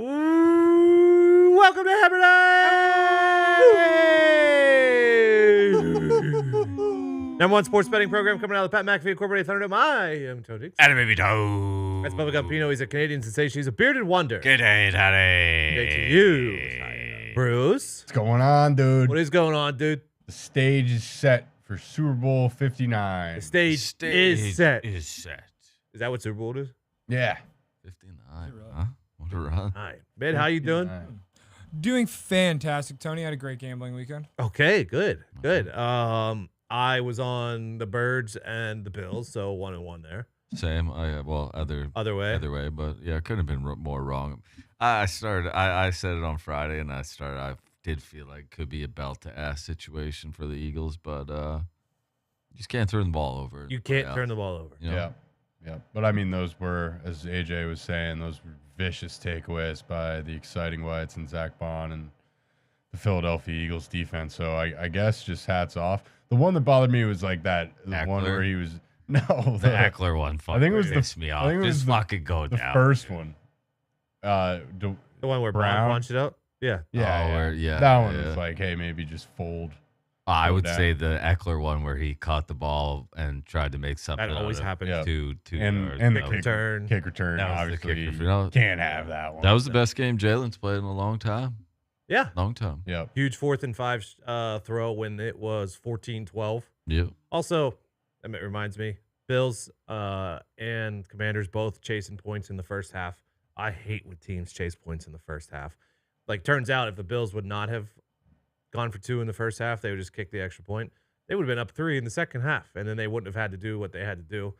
Ooh, welcome to Hammer Dahn! Number one sports betting program coming out of the Pat McAfee Incorporated Thunderdome. I am Tony. Adam Baby Toe. That's Bubba Gumpino. He's a Canadian sensation. He's a bearded wonder. Good day, Daddy. Good to you, Bruce. What's going on, dude? What is going on, dude? The stage is set for Super Bowl 59. The stage is set. Is that what Super Bowl is? Yeah. 59. Huh? What a run. All right. Ben, how you doing? 59. Doing fantastic, Tony. I had a great gambling weekend. Okay, good. Good. I was on the Birds and the Bills, so 1-1 there. Same. Other way, but yeah, it couldn't have been more wrong. I said it on Friday, and I did feel like it could be a belt to ass situation for the Eagles, but you just can't turn the ball over. You can't turn the ball over. You know? Yeah. Yeah. But I mean, those were, as AJ was saying, those were vicious takeaways by the exciting Whites and Zach Bond and the Philadelphia Eagles defense. So I guess just hats off. The one that bothered me was like the one where he was The Eckler one pissed me off. I think it was just fucking go the down. first one. The one where Brown punched it out? Yeah. Yeah. That one was like, hey, maybe just fold. I would down. say the Eckler one where he caught the ball and tried to make something. That always happens. Yeah. Two And yards. the That kick return. Kick return, That was the obviously. kick return. Can't have that one. That was the best game Jalen's played in a long time. Yeah. Long time. Yep. Huge 4th and 5 throw when it was 14-12. Yep. Also, it reminds me, Bills and Commanders both chasing points in the first half. I hate when teams chase points in the first half. Like, turns out if the Bills would not have gone for 2 in the first half, they would just kick the extra point. They would have been up 3 in the second half, and then they wouldn't have had to do what they had to do.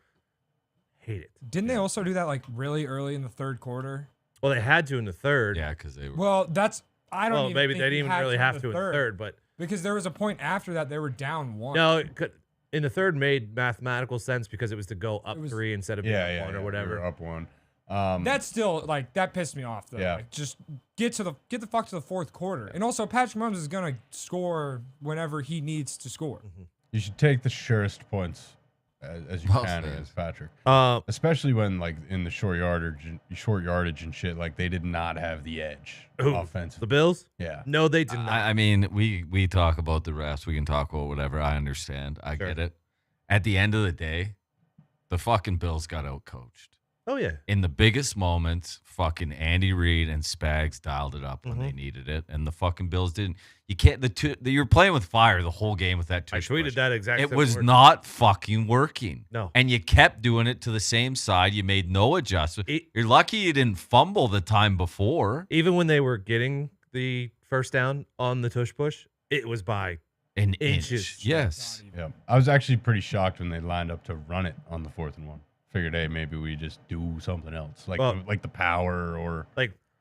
Hate it. Didn't they also do that like really early in the third quarter? Well, they had to in the third. Yeah, because they were. Well, I don't. Well, even maybe think they didn't you even had really in have the to in the third, but because there was a point after that they were down 1. no, it could, in the third made mathematical sense because it was to go up It was- 3 instead of being up 1 or whatever. We were up 1. That's still like that pissed me off though. Yeah. Like, just get the fuck to the fourth quarter. And also Patrick Mahomes is gonna score whenever he needs to score. You should take the surest points as you Well can said. against Patrick. Uh, Especially when, like, in the short yardage and shit, like, they did not have the edge Who? offensively. the Bills? Yeah. No, they did not. I mean, we talk about the refs. We can talk about whatever. I understand. I Sure. get it. At the end of the day, the fucking Bills got outcoached. Oh, yeah. In the biggest moments, fucking Andy Reid and Spags dialed it up when they needed it, and the fucking Bills didn't. You can't. You're playing with fire the whole game with that. I tush tweeted push. that exact It same was word. not fucking working. No. And you kept doing it to the same side. You made no adjustment. You're lucky you didn't fumble the time before. Even when they were getting the first down on the tush push, it was by An Inches. inch. Yes. Yeah. I was actually pretty shocked when they lined up to run it on the 4th and 1. Figured, hey, maybe we just do something else, like the power or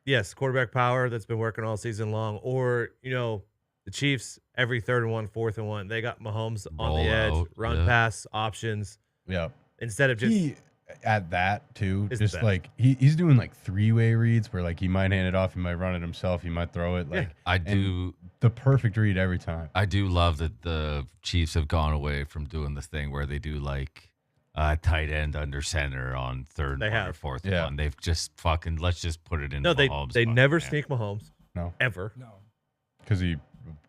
yes, quarterback power that's been working all season long, or the Chiefs every 3rd and 1, 4th and 1, they got Mahomes on Roll the edge, out, run yeah. pass options yeah. instead of just He at that too, is the just best. like he's doing like 3-way reads where like he might hand it off, he might run it himself, he might throw it. Like I do. the perfect read every time. I do love that the Chiefs have gone away from doing the thing where they do like tight end under center on 3rd They one have. or 4th Yeah. one. They've just fucking let's just put it in. no, they Mahomes' they bucket, never man. sneak Mahomes No, ever. No. because he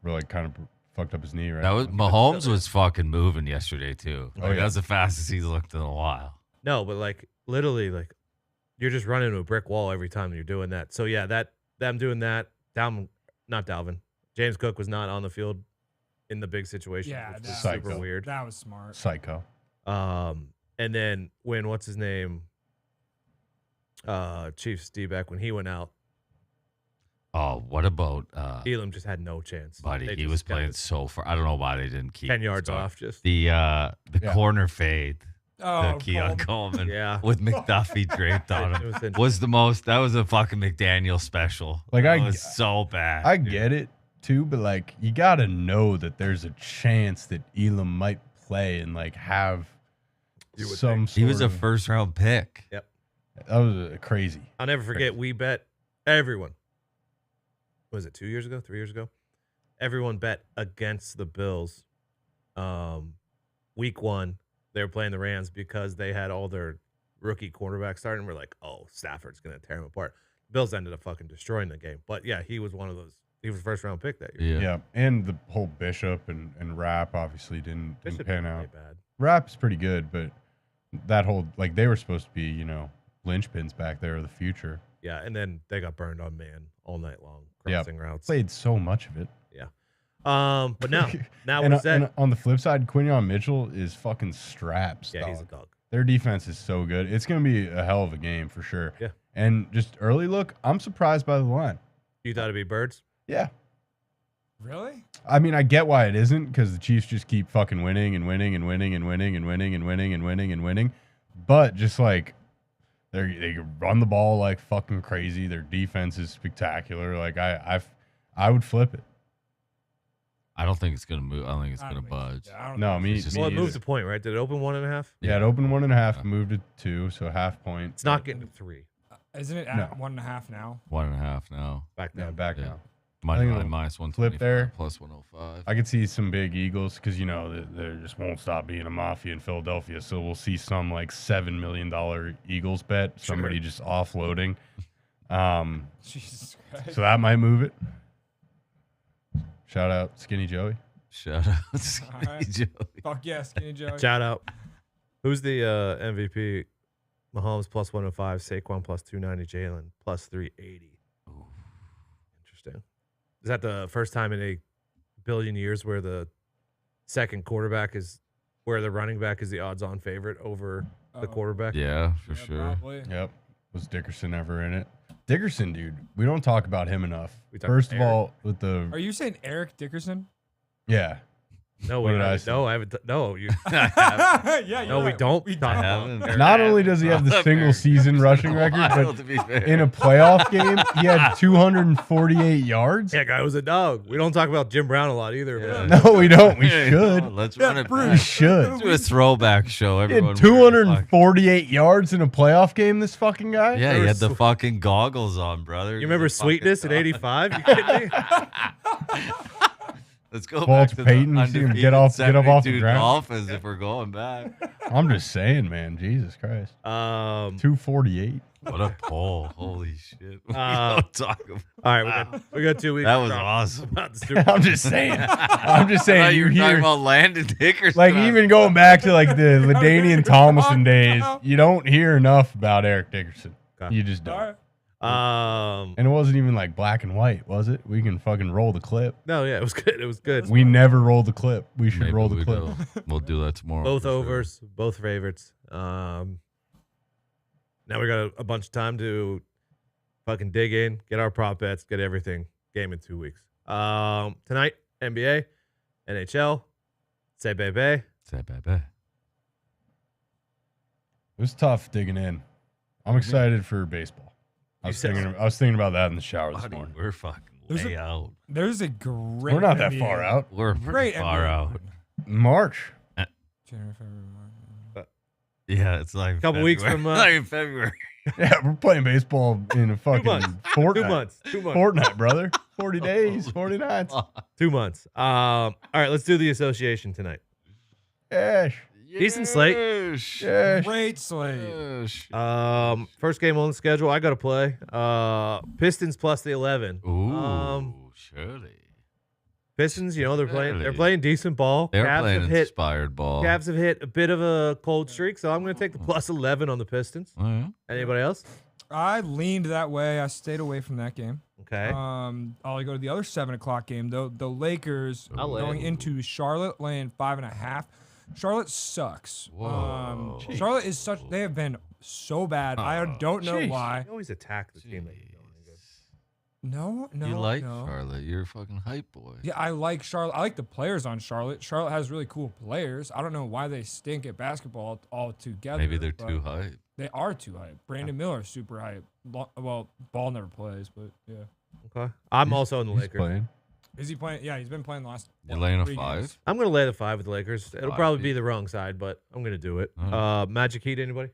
like kind of fucked up his knee, right? That was Mahomes was fucking moving yesterday too. Oh, Like, yeah. That was the fastest he's looked in a while. No, but like literally, like you're just running into a brick wall every time you're doing that. So yeah, them doing that. Not Dalvin. James Cook was not on the field in the big situation. Yeah, which that was was super psycho. weird. That was smart. Psycho. And then when what's his name, Chiefs D-back, when he went out, Oh, what about Elam just had no chance. buddy? They He just was got playing it so far. I don't know why they didn't keep 10 yards going. off. Just The Yeah. corner fade. Oh, Keon Coleman. Coleman Yeah. with McDuffie draped on It him was in- was the most. That was a fucking McDaniel special. Like, That I- was so bad. I get it too, but like you gotta know that there's a chance that Elam might play and like have You would some. He was sort a of- first round pick. Yep. That was crazy. I'll never forget. We bet everyone. Was it 2 years ago? 3 years ago? Everyone bet against the Bills. Week 1, they were playing the Rams because they had all their rookie quarterbacks starting. We're like, oh, Stafford's going to tear them apart. Bills ended up fucking destroying the game. But yeah, he was one of those. He was first round pick that year. Yeah, and the whole Bishop and Rapp obviously didn't Bishop pan didn't out. play bad. Rapp's pretty good, but that whole they were supposed to be linchpins back there of the future. Yeah, and then they got burned on man all night long crossing routes. Played so much of it. Yeah. But now and, we're set. and on the flip side, Quinion Mitchell is fucking straps. Yeah, dog. he's a dog. Their defense is so good. It's going to be a hell of a game for sure. Yeah. And just early look, I'm surprised by the line. You thought it'd be birds? Yeah. Really? I mean, I get why it isn't because the Chiefs just keep fucking winning and winning and winning and winning and winning and winning and winning and winning. But just like they run the ball like fucking crazy. Their defense is spectacular. Like I would flip it. I don't think it's gonna move. I don't think it's gonna budge. No, me. Well, it moved the point, right? Did it open 1.5? Yeah, it opened 1.5, moved it to 2, so half point. It's not getting to 3. Isn't it at 1.5 now? 1.5 now. Back down. Yeah, back Yeah. now. Money line minus 125 flip there. plus 105. I could see some big Eagles because they just won't stop being a mafia in Philadelphia. So we'll see some like $7 million Eagles bet. Somebody just offloading. Jesus Christ. So that might move it. Shout out Skinny Joey. Shout out Skinny right. Joey. Fuck yeah, Skinny Joey. Shout out. Who's the MVP? Mahomes plus 105, Saquon plus 290, Jalen plus 380. Interesting. Is that the first time in a billion years where the second quarterback is where the running back is the odds-on favorite over the quarterback? Yeah, for sure. Probably. Yep. Was Dickerson ever in it? Dickerson, dude. We don't talk about him enough. We talk First of about all, with the Are you saying Eric Dickerson? yeah. No, What we did I haven't. say? No, I haven't. No, you. Yeah, you're No, we right. don't. We talk don't. about haven't. Eric Not Adams. only does he have the single season rushing record, Wild, but to be fair. in a playoff game, he had 248 yards. That guy was a dog. We don't talk about Jim Brown a lot either. Yeah. But No, we don't. We Hey, should. no, let's Yeah, run it Bruce. We back. should. Let's do a throwback show. He Everyone had wearing fucking- 248 yards in a playoff game, this fucking guy? Yeah, he had the fucking goggles on, brother. you remember He's a fucking Sweetness in dog. '85? You kidding me? Let's go Walt back to Payton, the see him undefeated get up off the 72 ground. Dolphins if we're going back. I'm just saying, man. Jesus Christ. 248. What a poll. Holy shit. We Uh, don't talk about All right, we got 2 weeks. That to was talk awesome. about the Super I'm just saying. I'm just I thought saying. you You were talking hear, about Landon Dickerson. like, even going back to, like, the LaDainian Tomlinson days, about. you don't hear enough about Eric Dickerson. Okay. You just don't. All right. And it wasn't even, like, black and white, was it? We can fucking roll the clip. No, yeah, it was good. It was good. We never rolled the clip. We should Maybe roll the we clip. will. We'll do that tomorrow. Both for sure. overs, both favorites. Now we got a bunch of time to fucking dig in, get our prop bets, get everything. Game in 2 weeks. Tonight, NBA, NHL, say baby. Say bye-bye. It was tough digging in. I'm excited for baseball. I was thinking about that in the shower this Buddy, morning. we're fucking There's way out. There's a great. We're not that NBA far out. We're Great pretty far NBA out. March. January, February, March. Yeah, it's like Couple weeks from, not even February. Yeah, we're playing baseball in a fucking months. fortnight. 2 months. 2 months. Fortnight, brother. 40 days, 40 nights. 2 months. All right, let's do the association tonight. Yes. Decent slate. Yes. Great slate. First game on the schedule, I got to play. Pistons plus the 11. Ooh, surely. Pistons, you know, they're Really? playing decent ball. They're Cavs playing have hit inspired ball. Cavs have hit a bit of a cold streak, so I'm going to take the plus 11 on the Pistons. Oh, yeah? Anybody else? I leaned that way. I stayed away from that game. Okay. I'll go to the other 7:00 game though. The Lakers I'll lay going it. into Charlotte, laying 5.5. Charlotte sucks. Whoa. Charlotte is such. They have been so bad. I don't know Jeez. why. You always attack the team that you're going against. No. You like no. Charlotte. You're a fucking hype boy. Yeah, I like Charlotte. I like the players on Charlotte. Charlotte has really cool players. I don't know why they stink at basketball altogether. Maybe they're but too hype. They are too hype. Brandon Miller, super hype. Well, Ball never plays, but yeah. Okay. I'm also on the He's Lakers. playing. Is he playing? Yeah, he's been playing the last. You're laying a 3 5? games. I'm going to lay the 5 with the Lakers. It'll Five probably be each. the wrong side, but I'm going to do it. All Magic Heat, anybody?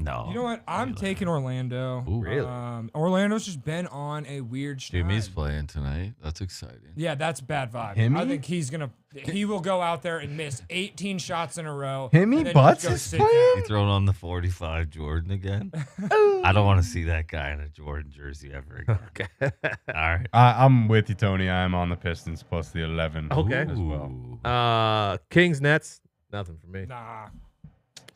No. You know what? I'm taking Orlando. Ooh. Really? Orlando's just been on a weird stride. Jimmy's playing tonight. That's exciting. Yeah, that's bad vibe. Himmy? I think he will go out there and miss 18 shots in a row. Himmy and then Butts just go is sit playing? He throwing on the 45 Jordan again. I don't want to see that guy in a Jordan jersey ever again. Okay. All right. I'm with you, Tony. I'm on the Pistons plus the 11 Okay. as well. Ooh. Kings Nets. Nothing for me. Nah.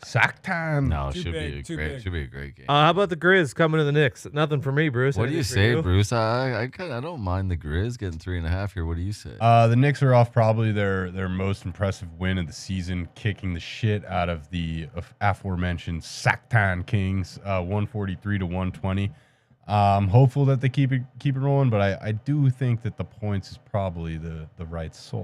Sack time. No, it Too should big, too big. be a great game. How about the Grizz coming to the Knicks? Nothing for me, Bruce. What do you Anything for say, Bruce? I don't mind the Grizz getting 3.5 here. What do you say? The Knicks are off probably their most impressive win of the season, kicking the shit out of the aforementioned Sacktown Kings, 143 to 120. I'm hopeful that they keep it rolling, but I do think that the points is probably the right side.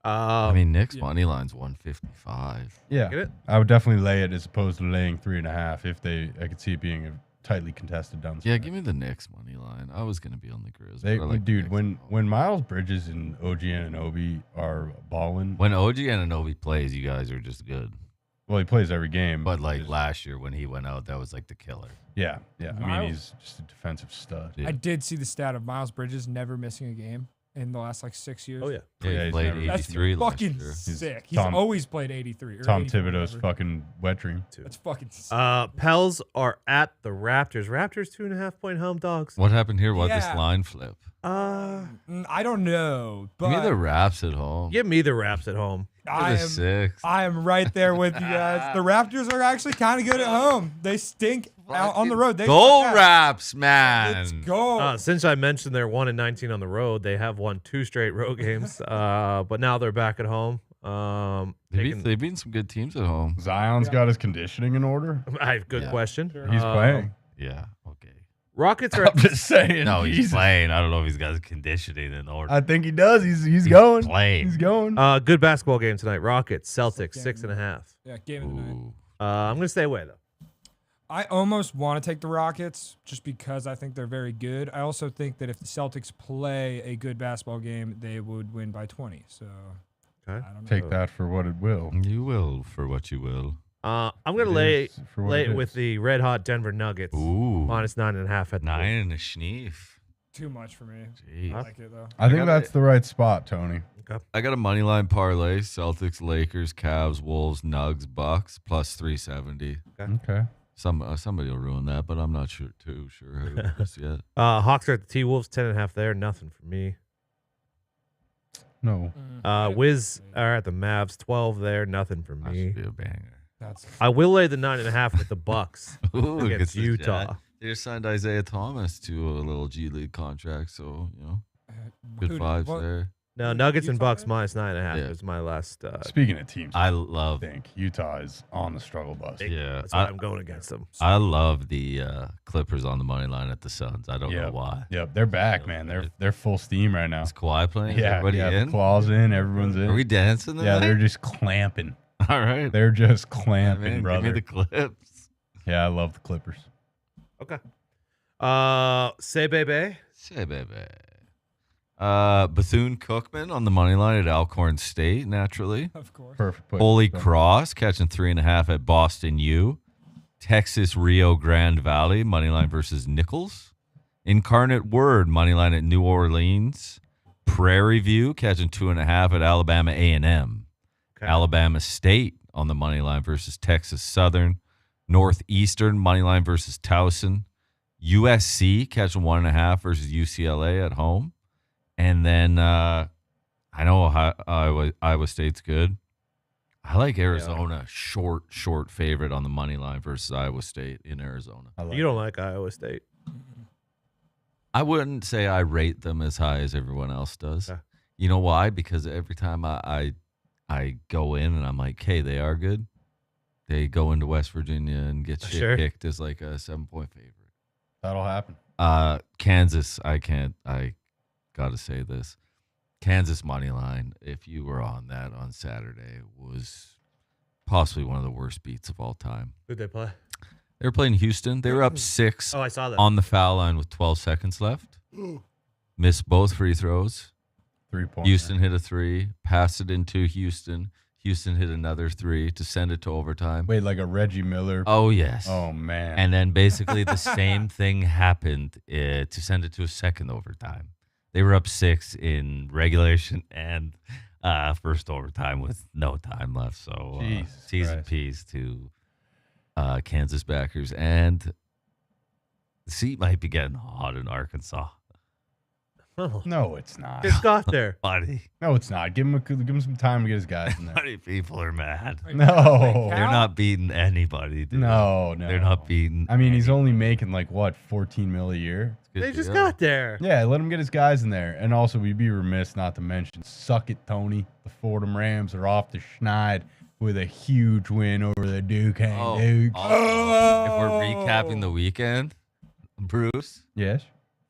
I mean, Knicks money line's 155. Yeah, Get it? I would definitely lay it as opposed to laying 3.5. I could see it being a tightly contested down. Yeah, give me the Knicks money line. I was gonna be on the Grizz. They, but I like the dude, Knicks. when Miles Bridges and OG Anunoby are balling, When OG Anunoby plays, you guys are just good. well, he plays every game. But like Just- last year when he went out, that was like the killer. yeah. I mean, Miles- he's just a defensive stud. Yeah. I did see the stat of Miles Bridges never missing a game in the last 6 years. Oh yeah. Yeah, Yeah, he he's played never- That's 83 last fucking year. sick. He's Tom- always played 83. Or Tom 84, Thibodeau's whatever. fucking wet dream. That's fucking sick. Pels are at the Raptors. Raptors 2.5-point home dogs. What happened here? What this Yeah. line flip? I don't know, Give me but the Raps at home. Give me the Raps at home. I the am 6. I am right there with you guys. The Raptors are actually kind of good at home. They stink out on the road. They Go suck ass. Raps, man. Let's go. Since I mentioned they're 1-19 on the road, they have won 2 straight road games. But now they're back at home. They've beaten some good teams at home. Zion's got his conditioning in order. Good Yeah. question. He's playing. Yeah, okay. Rockets are I'm just saying. No, he's playing. I don't know if he's got his conditioning in order. I think he does. He's going. playing. He's going. good basketball game tonight. Rockets, Celtics, 6.5. Yeah, game of the night. Ooh. I'm gonna stay away though. I almost want to take the Rockets just because I think they're very good. I also think that if the Celtics play a good basketball game, they would win by 20. So Okay. I don't know. Take that for what it will. You will for what you will. I'm gonna It lay is for what lay it it with is. the red hot Denver Nuggets. Ooh. Minus 9.5 at the 9 and a schneef. Too much for me. Jeez. I like it though. I think gotta- that's the right spot, Tony. I got a money line parlay: Celtics, Lakers, Cavs, Wolves, Nugs, Bucks plus 370. Okay. Somebody will ruin that, but I'm not too sure who just yet. Hawks are at the T-Wolves, 10.5 there. Nothing for me. No. Wiz are at the Mavs, 12 there. Nothing for That me. should be a banger. That's I will lay the 9.5 with the Bucks Ooh, against good Utah. shot. They just signed Isaiah Thomas to a little G League contract, so good vibes there. No, Nuggets and Utah Bucks is? minus 9.5 Yeah. is my last. Speaking of teams, I I love, think Utah is on the struggle bus. yeah, That's why I'm going against them. I love the Clippers on the money line at the Suns. I don't know Yep. why. Yep, they're back, man. They're full steam right now. Is Kawhi playing? Is Yeah, everybody yeah. in? The claws in, everyone's in. Are we dancing? Yeah, tonight? they're just clamping. all right. They're just Man, clamping, give brother. me the clips. Yeah, I love the Clippers. Okay. Say baby. Say, baby. Bethune Cookman on the money line at Alcorn State, naturally. of course. Perfect. place. Holy Cross catching 3.5 at Boston U. Texas Rio Grande Valley money line versus Nichols. Incarnate Word money line at New Orleans. Prairie View catching 2.5 at Alabama A&M. Okay. Alabama State on the money line versus Texas Southern. Northeastern money line versus Towson. USC catching 1.5 versus UCLA at home. And then I know Iowa State's good. I like Arizona, short favorite on the money line versus Iowa State in Arizona. I like You don't like Iowa State. I wouldn't say I rate them as high as everyone else does. Okay. You know why? Because every time I go in and I'm like, hey, they are good. They go into West Virginia and get shit Sure. kicked as like a 7-point favorite. That'll happen. Kansas, I got to say this. Kansas money line, if you were on that on Saturday, was possibly one of the worst beats of all time. Who'd they play? They were playing Houston. They were up 6 Oh, I saw that. on the foul line with 12 seconds left. Missed both free throws. 3 points. Houston hit a 3, passed it into Houston. Houston hit another 3 to send it to overtime. Wait, like a Reggie Miller? Oh, yes. Oh, man. And then basically the same thing happened to send it to a second overtime. They were up 6 in regulation and first overtime with no time left. So T's and P's to Kansas backers. And the seat might be getting hot in Arkansas. Oh, No, it's not. just got there. Buddy, No, it's not. Give him some time to get his guys in there. buddy, people are mad. No. They're not beating anybody, dude. No. They're not beating. I mean, he's only making like what, 14 mil a year? They just got there. Yeah, let him get his guys in there. And also, we'd be remiss not to mention, suck it, Tony. The Fordham Rams are off the schneid with a huge win over the Duquesne Dukes. If we're recapping the weekend, Bruce, Yes.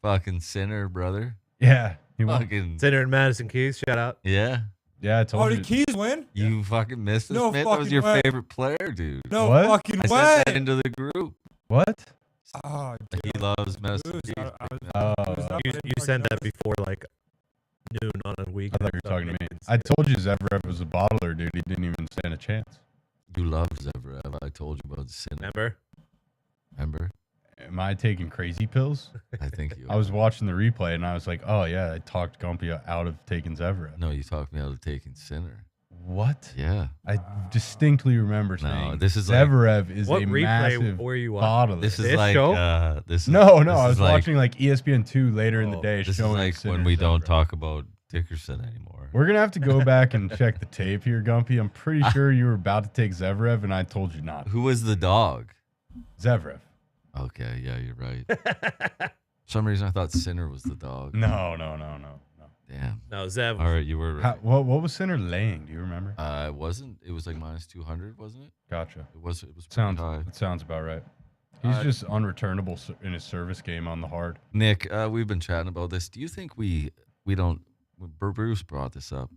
fucking sinner, brother. Yeah. He won. Fucking Center and Madison Keys, shout out. yeah. Yeah, I Oh, told did you. Keys win? You fucking missed this, No Smith. That was fucking your way. favorite player, dude. No What? fucking I way. sent that into the group. What? Oh, He loves Madison Bruce, Keys. Oh, You sent that before like noon on a week. I thought you were talking to me. I told you Zverev was a bottler, dude. He didn't even stand a chance. You love Zverev. I told you about the sinner. Remember? Am I taking crazy pills? I think you. I was watching the replay and I was like, oh, yeah, I talked Gumpy out of taking Zverev. No, you talked me out of taking sinner. What? Yeah. I distinctly remember No, saying this is like- Zverev is What a replay massive were you watching? bottler. This is This like show? this is No, this I is was like, watching like ESPN2 later in the Oh, day This is showing like Sinner when we don't Zverev. talk about Dickerson anymore. We're going to have to go back and check the tape here, Gumpy. I'm pretty sure you were about to take Zverev and I told you not. Who was the dog? Zverev. Okay, yeah, you're right. For some reason I thought Sinner was the dog. No. Damn. No, Zev. All right, you were right. What was Sinner laying? Do you remember? It wasn't. It was like minus 200, wasn't it? Gotcha. It was. It was pretty Sounds high. It sounds about right. He's just unreturnable in his service game on the hard. Nick, we've been chatting about this. Do you think we don't? When Bruce brought this up,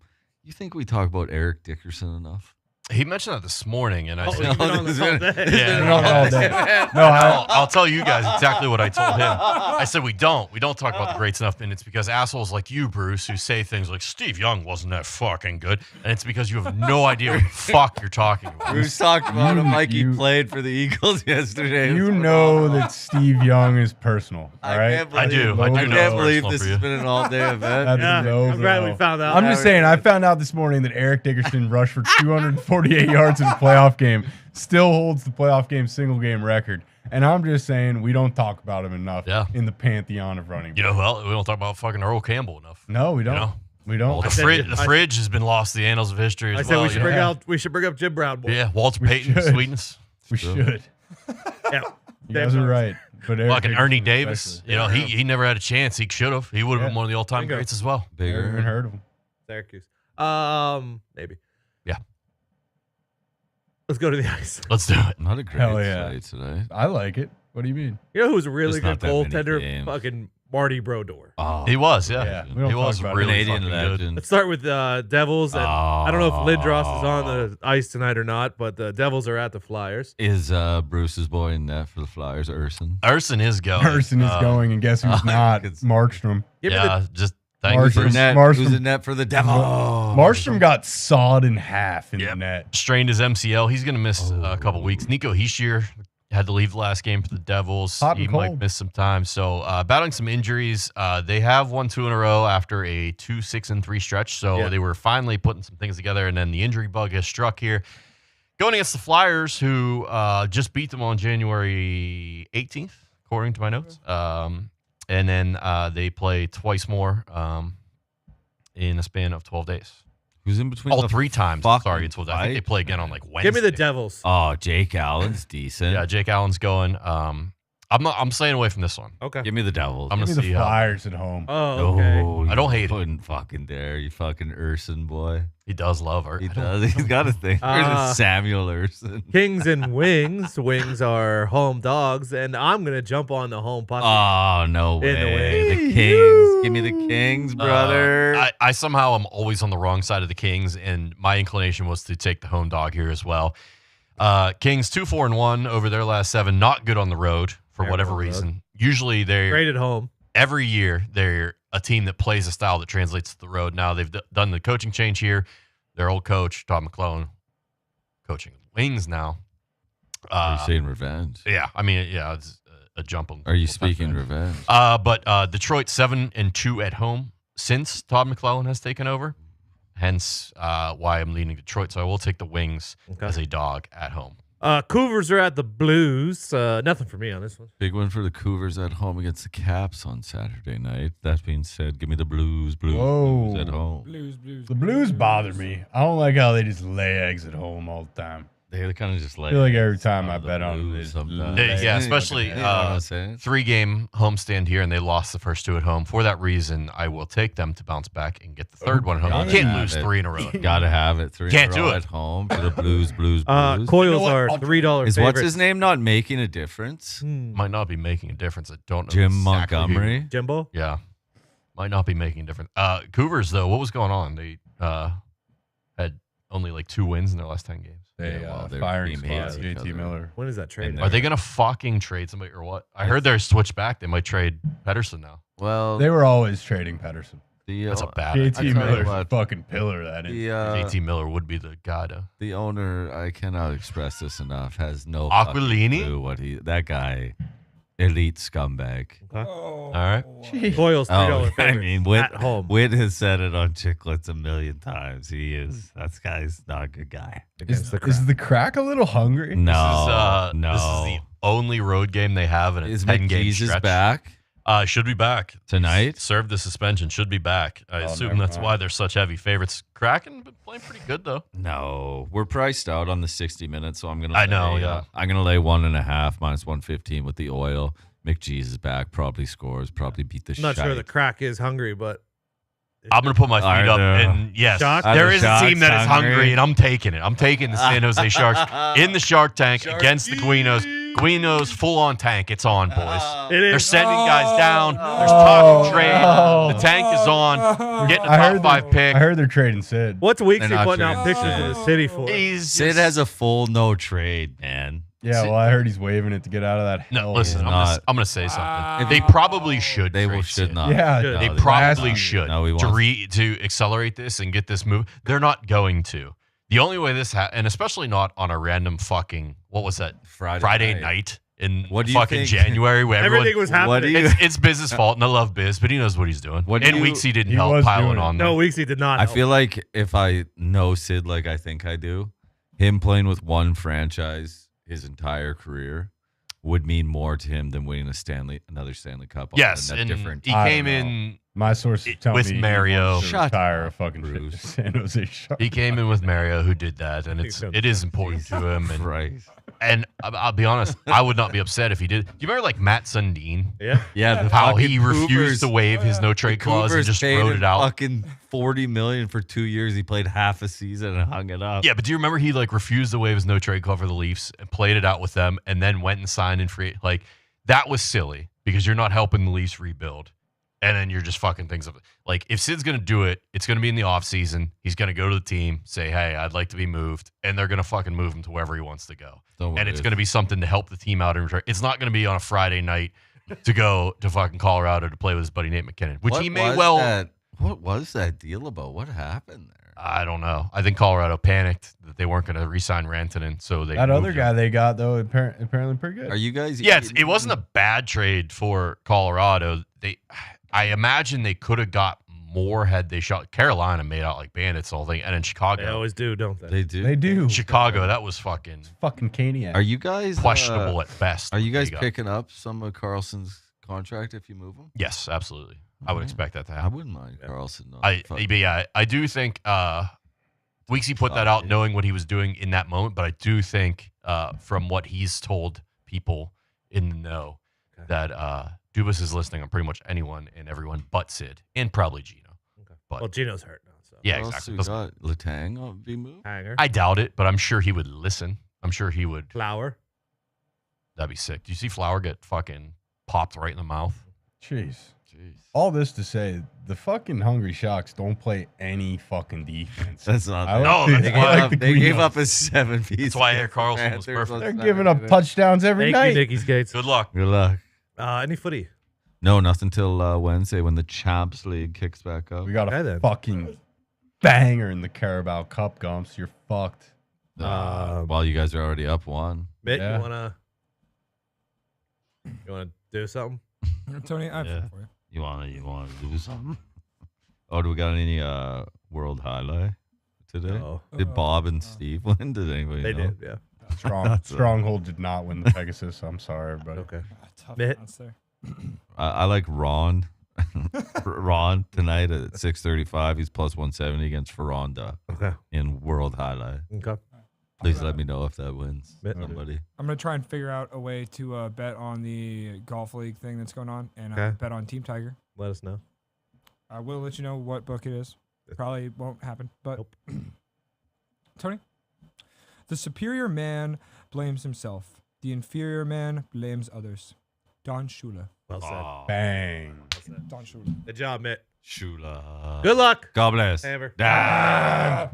you think we talk about Eric Dickerson enough? He mentioned that this morning, and I Oh, said, you've been on this all day. Yeah. No, I'll tell you guys exactly what I told him. I said we don't talk about the greats enough, and it's because assholes like you, Bruce, who say things like Steve Young wasn't that fucking good, and it's because you have no idea what the fuck you're talking about. Bruce talked about him like he you- played for the Eagles yesterday. you know that Steve Young is personal, all right? I do. I do I know can't it's believe personal this for has you. been an all-day event. That's Yeah, low I'm glad we blow. found out. I'm just saying, I found out this morning that Eric Dickerson rushed for 248 yards in a playoff game, still holds the playoff game single game record. And I'm just saying we don't talk about him enough in the pantheon of running backs. You know, well, we don't talk about fucking Earl Campbell enough. No, we don't. know? We don't. Well, said- the fridge has been lost to the annals of history as I said well. we should you know? bring up Jim Brown. Boy. Yeah, Walter Payton, should. sweetness. We should. Yeah. You guys are right. But Eric Fucking Ernie Dickerson Davis. especially. You know, he never had a chance. He should have. He would have been one of the all-time Bingo. greats as well. Never even Bigger. heard of him. Syracuse. Maybe. Yeah. Let's go to the ice. Let's do it. Not a great Hell yeah. slate today. I like it. What do you mean? You know who's a really Just good not that many goaltender? games. Fucking Marty Brodeur. Oh, He was, Yeah, yeah. we don't He talk was about really Canadian fucking good. legend. Let's start with Devils. And I don't know if Lindros is on the ice tonight or not, but the Devils are at the Flyers. Is Bruce's boy in net for the Flyers, Urson? Urson is going. Person is going, and guess who's not? it's- Markstrom. Give me Yeah, just thank you Marshall. for Who's in net? Marshall- Who's in net for the Devils? Marstrom got sawed in half in the Yep. net. strained his MCL. He's going to miss a couple weeks. Nico Hischier had to leave the last game for the Devils. Hot and He might cold. miss some time. So battling some injuries. They have won 2 in a row after a 2-6-3 stretch. So Yeah. they were finally putting some things together, and then the injury bug has struck here. Going against the Flyers, who just beat them on January 18th, according to my notes. And then they play twice more in a span of 12 days. Who's in between? All the 3 times. fucking Sorry, it's I think they fight? play again on like Wednesday. Give me the Devils. Oh, Jake Allen's decent. Yeah, Jake Allen's going. I'm staying away from this one. Okay. Give me the Devils. I'm Give gonna me see the how Flyers at home. Oh, okay. No, I don't hate it. Couldn't fucking dare, you fucking Urson boy. he does love her. He does. He's got a thing. There's a Samuel Urson. Kings and Wings. Wings are home dogs, and I'm gonna jump on the home puck. Oh no In the way! way. The Kings. Give me the Kings, brother. I somehow am always on the wrong side of the Kings, and my inclination was to take the home dog here as well. Kings 2-4-1 over their last 7. Not good on the road for Terrible whatever on the road. reason. Usually they're Great at home. every year they're a team that plays a style that translates to the road. Now they've done the coaching change here. their old coach, Todd McClellan, coaching Wings now. Are you saying revenge? Yeah, I mean, yeah, it's a jump on. Are you speaking revenge? But Detroit 7-2 at home since Todd McClellan has taken over. Hence why I'm leaning Detroit. So I will take the Wings as a dog at home. Cougars are at the Blues. Nothing for me on this one. Big win for the Cougars at home against the Caps on Saturday night. That being said, give me the Blues Whoa. at home. Blues. The Blues bother me. I don't like how they just lay eggs at home all the time. They kind of just I feel like every time I bet on them, they just Yeah, especially 3-game homestand here, and they lost the first 2 at home. For that reason, I will take them to bounce back and get the third one at home. You can't lose 3 in a row. Gotta have it. 3 Can't in a do row it. at home for the Blues. Coils are $3 favorites. Is what's his name not making a difference? Might not be making a difference. I don't know. Jim exactly Montgomery? Jimbo? Yeah. Might not be making a difference. Cougars, though, what was going on? They had only like 2 wins in their last 10 games. They they're firing team squad, hates each JT other. Miller. When is that trade? Are they going to fucking trade somebody or what? I heard they're switched back. They might trade Pedersen now. Well, They were always trading Pedersen. That's a bad JT idea. Miller's a what. fucking pillar. That is. JT Miller would be the guy to. The owner, I cannot express this enough, has no Aquilini? fucking clue what that guy, elite scumbag. All right. Coils $3 favorites I mean, Whit, at home Whit has said it on Chicklets a million times. That guy's not a good guy. against the Is the crack a little hungry? No, This is the only road game they have in a Is 10-game McGee's stretch. back Should be back tonight? Served the suspension. Should be back. I assume never that's mind. why they're such heavy favorites. Kraken been playing pretty good though. No, we're priced out on the 60 minutes, so I'm gonna. I know, yeah. I'm gonna lay 1.5 minus 115 with the oil. McGee's is back. Probably scores. Probably beat the. I'm not sure shite. the crack is hungry, but I'm gonna put my Are feet up, there- and yes, Sharks? there Are the is a team that is Sharks hungry, hungry? and I'm taking it. I'm taking the San Jose Sharks in the Shark Tank against the Guinos. Guinos full on tank. It's on, boys. it They're is. sending guys down. There's talk of trade. The tank is on. Getting a top 5 pick. I heard they're trading Sid. What's Weeksy They're not putting out trading pictures Sid. of the city for? He's Sid just- has a full no trade, man. Yeah, well, I heard he's waving it to get out of that. No, hell. listen, not. I'm gonna say something. They probably should. They trade should Sid. not. Yeah, Good. They No, probably last should No, we to want- to accelerate this and get this move. They're not going to. The only way this and especially not on a random fucking what was that Friday night in What do you fucking think? January where Everything was What do happening. you- it's Biz's fault and I love Biz, but he knows what he's doing. What do In you- weeks he didn't He help was piling doing it. on No, them. Weeksy did not. I help. feel like if I know Sid like I think I do, him playing with one franchise his entire career would mean more to him than winning another Stanley Cup. Yes, on a and different. he I came don't know. in. My sources tell With me he Mario. wants to Shut retire up, a fucking Bruce. San Jose Sharks. He came in with Mario, who did that, and He's gonna- it is important to him. And Right. and I'll be honest, I would not be upset if he did. Do you remember like Matt Sundin? Yeah. Yeah, the How fucking he refused Cougars- to waive his no trade the clause and Cougars just paid wrote him it out. Fucking $40 million for 2 years. He played half a season and hung it up. Yeah, but do you remember he like refused to waive his no trade clause for the Leafs and played it out with them, and then went and signed in free? Like that was silly because you're not helping the Leafs rebuild, and then you're just fucking things up. Like if Sid's gonna do it, it's gonna be in the offseason. He's gonna go to the team, say, "Hey, I'd like to be moved," and they're gonna fucking move him to wherever he wants to go. Don't And worry. it's gonna be something to help the team out in return. It's not gonna be on a Friday night to go to fucking Colorado to play with his buddy Nate McKinnon, which What he may was well. What was that deal about? What happened there? I don't know. I think Colorado panicked that they weren't going to re-sign Rantanen, so they That moved other him. guy they got though apparently pretty good. Are you guys? Yeah, it wasn't a bad trade for Colorado. I imagine they could have got more had they shot. Carolina made out like bandits, the whole thing, and in They Chicago, always do, don't they? They do. They do. Chicago, that was fucking Fucking Caniac. Are you guys questionable at best. Are you what guys they got. picking up some of Carlson's contract if you move him? Yes, absolutely. I would expect that to I happen. wouldn't mind Carlson. not I fucking- do think Weeksy put that out knowing what he was doing in that moment, but I do think from what he's told people in the know that Dubas is listening on pretty much anyone and everyone but Sid and probably Gino. Okay. But Well, Gino's hurt now, so yeah, What else exactly. we Doesn't- got? Letang on be moved. hanger, I doubt it, but I'm sure he would listen. I'm sure he would. flower. That'd be sick. Do you see Flower get fucking popped right in the mouth? Jeez. Jeez. All this to say, the fucking Hungry Sharks don't play any fucking defense. That's not. I No, like that's the- I why- like the They gave Guinos. up a 7-piece. That's why Eric Carlson was perfect. They're giving up touchdowns every Thank night. you, Nicky Skates. Good luck. Good luck. Any footy? No, nothing till Wednesday when the Champs League kicks back up. We got Okay, a then. fucking banger in the Carabao Cup, Gumps. You're fucked. While you guys are already up 1. Mitt, Yeah. you wanna do something? Tony, I have Yeah. fun for you. You wanna do something? Oh, do we got any world highlight today? No. Did Bob and Steve win? Did anybody They know? did, yeah. Stronghold did not win the Pegasus. I'm sorry, everybody. Okay. Tough Mitt. answer. I like Ron. Ron tonight at 6:35. He's plus 170 against Ferranda Okay. in world highlight. Okay. Please let me know if that wins. Mitt. Somebody. I'm gonna try and figure out a way to bet on the golf league thing that's going on, and Okay. bet on Team Tiger. Let us know. I will let you know what book it is. Probably won't happen, but Nope. Tony, the superior man blames himself. The inferior man blames others. Don Shula. Well said. Oh, Bang. Well said. Don Shula. Good job, Mitt. Shula. Good luck. God bless. Hammer. Ah.